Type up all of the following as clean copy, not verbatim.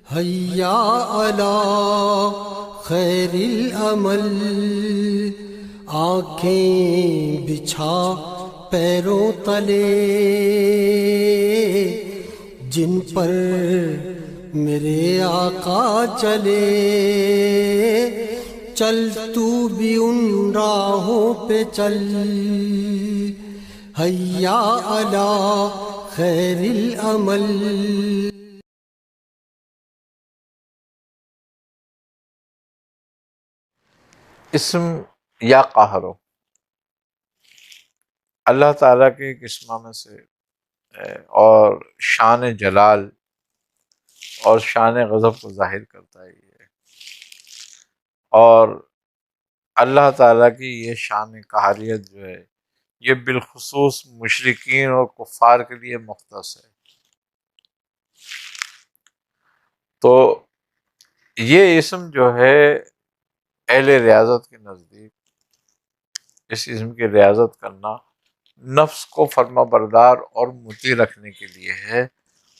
حیا علی خیر العمل، آنکھیں بچھا پیروں تلے، جن پر میرے آقا چلے، چل تو بھی ان راہوں پہ چل، حیا علی خیر العمل۔ اسم یا قہرو اللہ تعالیٰ کے ایک اسماں میں سے ہے، اور شان جلال اور شان غضب کو ظاہر کرتا ہے یہ، اور اللہ تعالیٰ کی یہ شان قہریت جو ہے یہ بالخصوص مشرکین اور کفار کے لیے مختص ہے۔ تو یہ اسم جو ہے اہل ریاضت کے نزدیک اس اسم کی ریاضت کرنا نفس کو فرما بردار اور مطیع رکھنے کے لیے ہے،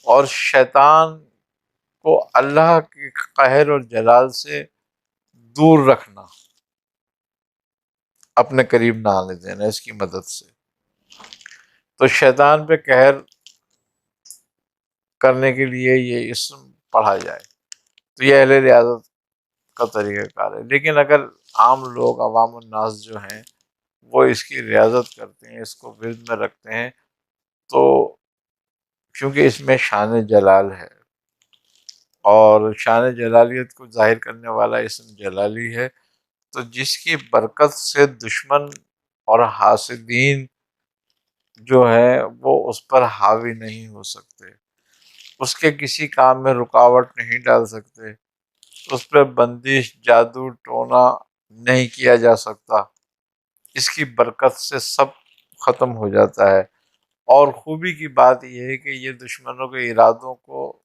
اور شیطان کو اللہ کے قہر اور جلال سے دور رکھنا، اپنے قریب نہ آنے دینا اس کی مدد سے۔ تو شیطان پہ قہر کرنے کے لیے یہ اسم پڑھا جائے، تو یہ اہل ریاضت کا طریقہ کار ہے۔ لیکن اگر عام لوگ عوام الناس جو ہیں وہ اس کی ریاضت کرتے ہیں، اس کو ورد میں رکھتے ہیں، تو چونکہ اس میں شان جلال ہے اور شان جلالیت کو ظاہر کرنے والا اسم جلالی ہے، تو جس کی برکت سے دشمن اور حاسدین جو ہیں وہ اس پر حاوی نہیں ہو سکتے، اس کے کسی کام میں رکاوٹ نہیں ڈال سکتے، اس پہ بندش، جادو، ٹونا نہیں کیا جا سکتا، اس کی برکت سے سب ختم ہو جاتا ہے۔ اور خوبی کی بات یہ ہے کہ یہ دشمنوں کے ارادوں کو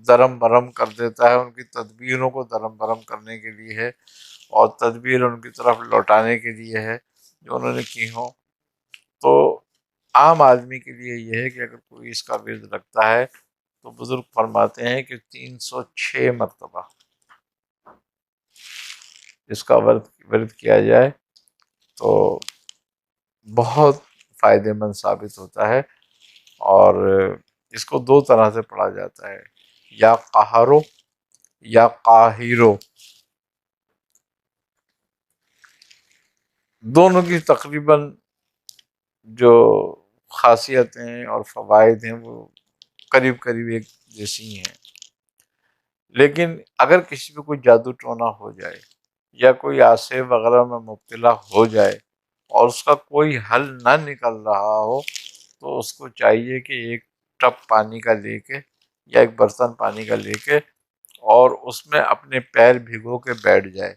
درم برم کر دیتا ہے، ان کی تدبیروں کو درم برم کرنے کے لیے ہے، اور تدبیر ان کی طرف لوٹانے کے لیے ہے جو انہوں نے کی ہوں۔ تو عام آدمی کے لیے یہ ہے کہ اگر کوئی اس کا ورد رکھتا ہے تو بزرگ فرماتے ہیں کہ 306 مرتبہ اس کا ورد کیا جائے تو بہت فائدہ مند ثابت ہوتا ہے۔ اور اس کو دو طرح سے پڑھا جاتا ہے، یا قہرو یا قاہرو، دونوں کی تقریباً جو خاصیتیں اور فوائد ہیں وہ قریب قریب ایک جیسی ہیں۔ لیکن اگر کسی پہ کوئی جادو ٹونا ہو جائے یا کوئی آسے وغیرہ میں مبتلا ہو جائے اور اس کا کوئی حل نہ نکل رہا ہو، تو اس کو چاہیے کہ ایک ٹب پانی کا لے کے یا ایک برتن پانی کا لے کے اور اس میں اپنے پیر بھگو کے بیٹھ جائے،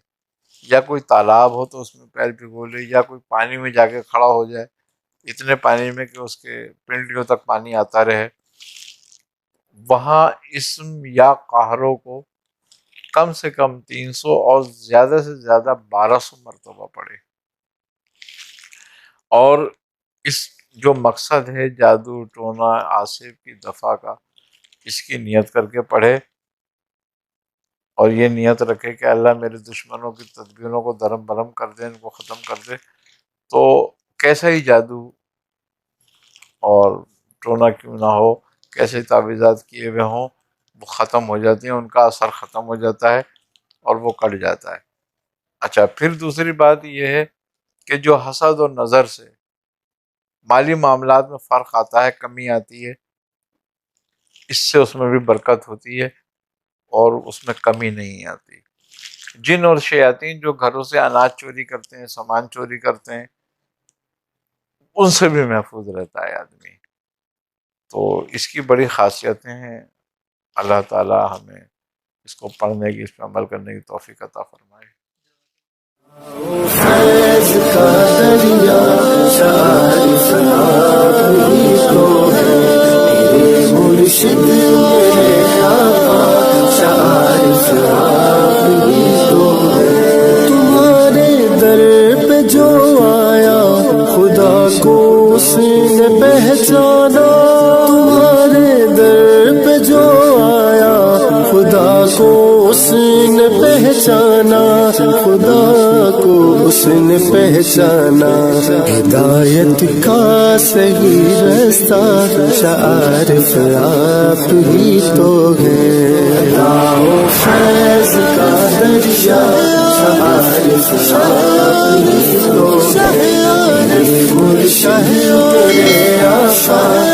یا کوئی تالاب ہو تو اس میں پیر بھگو لے، یا کوئی پانی میں جا کے کھڑا ہو جائے، اتنے پانی میں کہ اس کے پنڈلیوں تک پانی آتا رہے، وہاں اسم یا قہروں کو کم سے کم 300 اور زیادہ سے زیادہ 1200 مرتبہ پڑھے، اور اس جو مقصد ہے جادو ٹونا آصف کی دفع کا، اس کی نیت کر کے پڑھے، اور یہ نیت رکھے کہ اللہ میرے دشمنوں کی تدبیروں کو درم برم کر دے، ان کو ختم کر دے۔ تو کیسا ہی جادو اور ٹونا کیوں نہ ہو، کیسے تعویذات کیے ہوئے ہوں، وہ ختم ہو جاتی ہیں، ان کا اثر ختم ہو جاتا ہے اور وہ کٹ جاتا ہے۔ اچھا، پھر دوسری بات یہ ہے کہ جو حسد اور نظر سے مالی معاملات میں فرق آتا ہے، کمی آتی ہے، اس سے اس میں بھی برکت ہوتی ہے اور اس میں کمی نہیں آتی۔ جن اور شیاطین جو گھروں سے اناج چوری کرتے ہیں، سامان چوری کرتے ہیں، ان سے بھی محفوظ رہتا ہے آدمی۔ تو اس کی بڑی خاصیتیں ہیں، اللہ تعالی ہمیں اس کو پڑھنے کی، اس پہ عمل کرنے کی توفیق عطا فرمائے۔ فیض کا دریا شاعر سنابی کو ہے، تیرے مرشد میرے آقا شاعر سنابی کو ہے، تمہارے در پہ جو آیا خدا کو اس نے پہچانا، تمہارے در پہ جو آیا خدا کو اس نے پہچانا، خدا کو اس نے پہچانا، ہدایت کا صحیح رستہ عارف آپ ہی تو ہیں، عطا و فیض کا دریا عارف آپ ہی تو ہیں، مرشد تیرے آقا